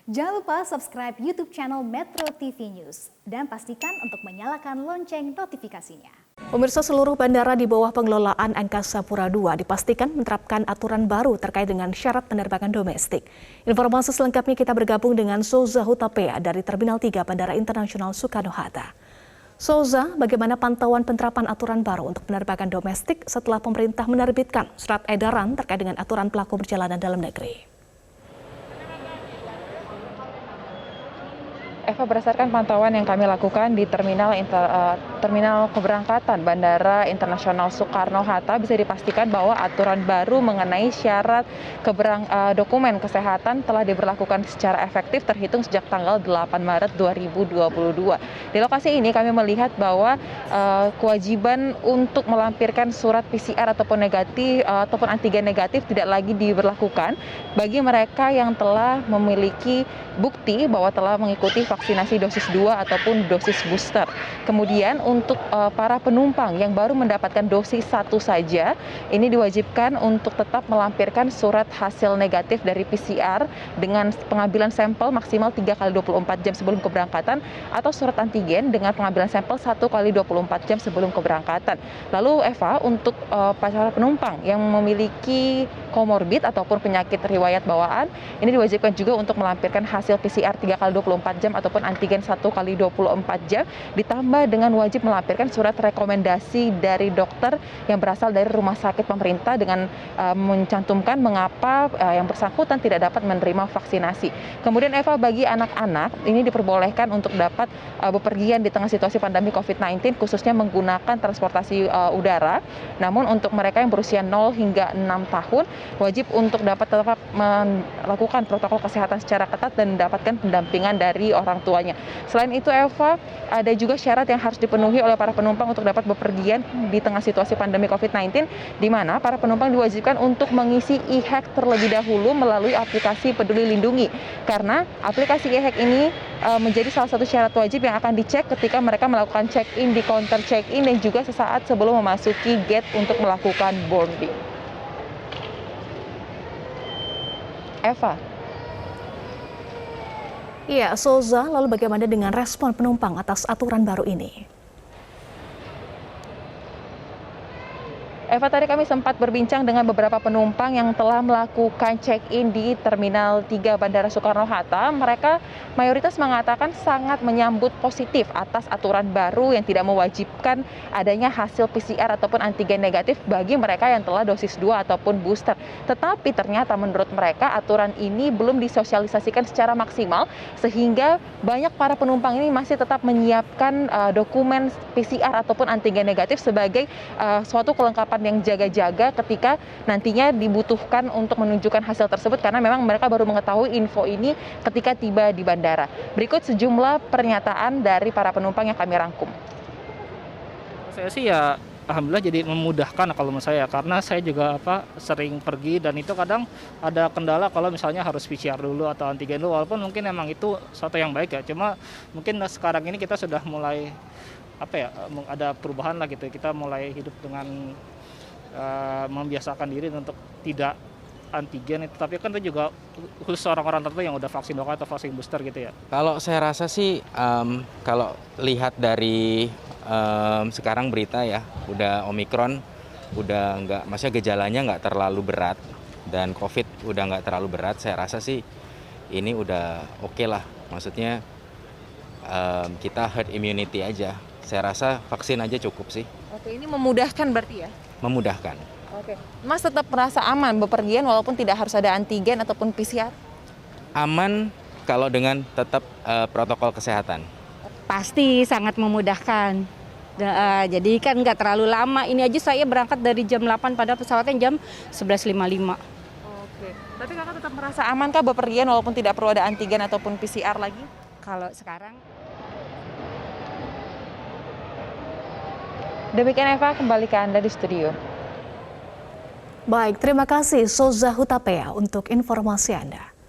Jangan lupa subscribe YouTube channel Metro TV News dan pastikan untuk menyalakan lonceng notifikasinya. Pemirsa, seluruh bandara di bawah pengelolaan Angkasa Pura II dipastikan menerapkan aturan baru terkait dengan syarat penerbangan domestik. Informasi selengkapnya kita bergabung dengan Souza Hutapea dari Terminal 3 Bandara Internasional Soekarno-Hatta. Souza, bagaimana pantauan penerapan aturan baru untuk penerbangan domestik setelah pemerintah menerbitkan surat edaran terkait dengan aturan pelaku perjalanan dalam negeri? Eva, berdasarkan pantauan yang kami lakukan di terminal keberangkatan Bandara Internasional Soekarno-Hatta, bisa dipastikan bahwa aturan baru mengenai syarat dokumen kesehatan telah diberlakukan secara efektif terhitung sejak tanggal 8 Maret 2022. Di lokasi ini kami melihat bahwa kewajiban untuk melampirkan surat PCR ataupun antigen negatif tidak lagi diberlakukan bagi mereka yang telah memiliki bukti bahwa telah mengikuti vaksinasi dosis 2 ataupun dosis booster. Kemudian untuk para penumpang yang baru mendapatkan dosis 1 saja, ini diwajibkan untuk tetap melampirkan surat hasil negatif dari PCR dengan pengambilan sampel maksimal 3 kali 24 jam sebelum keberangkatan atau surat antigen dengan pengambilan sampel 1 kali 24 jam sebelum keberangkatan. Lalu Eva, untuk para penumpang yang memiliki komorbid ataupun penyakit riwayat bawaan, ini diwajibkan juga untuk melampirkan hasil PCR 3 kali 24 jam ataupun antigen 1 kali 24 jam, ditambah dengan wajib melampirkan surat rekomendasi dari dokter yang berasal dari rumah sakit pemerintah dengan mencantumkan mengapa yang bersangkutan tidak dapat menerima vaksinasi. Kemudian Eva, bagi anak-anak ini diperbolehkan untuk dapat bepergian di tengah situasi pandemi COVID-19, khususnya menggunakan transportasi udara. Namun untuk mereka yang berusia 0 hingga 6 tahun, wajib untuk dapat tetap melakukan protokol kesehatan secara ketat dan mendapatkan pendampingan dari orang tuanya. Selain itu Eva, ada juga syarat yang harus dipenuhi oleh para penumpang untuk dapat bepergian di tengah situasi pandemi COVID-19, di mana para penumpang diwajibkan untuk mengisi e-hack terlebih dahulu melalui aplikasi Peduli Lindungi. Karena aplikasi e-hack ini menjadi salah satu syarat wajib yang akan dicek ketika mereka melakukan check-in di counter check-in dan juga sesaat sebelum memasuki gate untuk melakukan boarding. Eva. Iya, Souza, lalu bagaimana dengan respon penumpang atas aturan baru ini? Eva, tadi kami sempat berbincang dengan beberapa penumpang yang telah melakukan check-in di Terminal 3 Bandara Soekarno-Hatta. Mereka mayoritas mengatakan sangat menyambut positif atas aturan baru yang tidak mewajibkan adanya hasil PCR ataupun antigen negatif bagi mereka yang telah dosis 2 ataupun booster. Tetapi ternyata menurut mereka aturan ini belum disosialisasikan secara maksimal sehingga banyak para penumpang ini masih tetap menyiapkan dokumen PCR ataupun antigen negatif sebagai suatu kelengkapan yang jaga-jaga ketika nantinya dibutuhkan untuk menunjukkan hasil tersebut, karena memang mereka baru mengetahui info ini ketika tiba di bandara. Berikut sejumlah pernyataan dari para penumpang yang kami rangkum. Saya sih ya alhamdulillah jadi memudahkan kalau menurut saya, karena saya juga sering pergi dan itu kadang ada kendala kalau misalnya harus PCR dulu atau antigen dulu, walaupun mungkin emang itu sesuatu yang baik ya, cuma mungkin sekarang ini kita sudah mulai ada perubahan lah gitu, kita mulai hidup dengan membiasakan diri untuk tidak antigen itu, tapi kan itu juga khusus orang-orang tertentu yang udah vaksin 2 kali atau vaksin booster gitu ya. Kalau saya rasa sih kalau lihat dari sekarang berita ya, udah Omikron udah maksudnya gejalanya nggak terlalu berat dan COVID udah nggak terlalu berat, saya rasa sih ini udah oke lah, maksudnya kita herd immunity aja. Saya rasa vaksin aja cukup sih. Oke, ini memudahkan berarti ya? Memudahkan. Oke, Mas tetap merasa aman bepergian walaupun tidak harus ada antigen ataupun PCR? Aman kalau dengan tetap protokol kesehatan. Pasti sangat memudahkan. Jadi kan nggak terlalu lama. Ini aja saya berangkat dari jam 8 pada pesawatnya jam 11.55. Oke, tapi kakak tetap merasa amankah bepergian walaupun tidak perlu ada antigen ataupun PCR lagi? Kalau sekarang Demikian Eva, kembali ke Anda di studio. Baik, terima kasih Souza Hutapea untuk informasi Anda.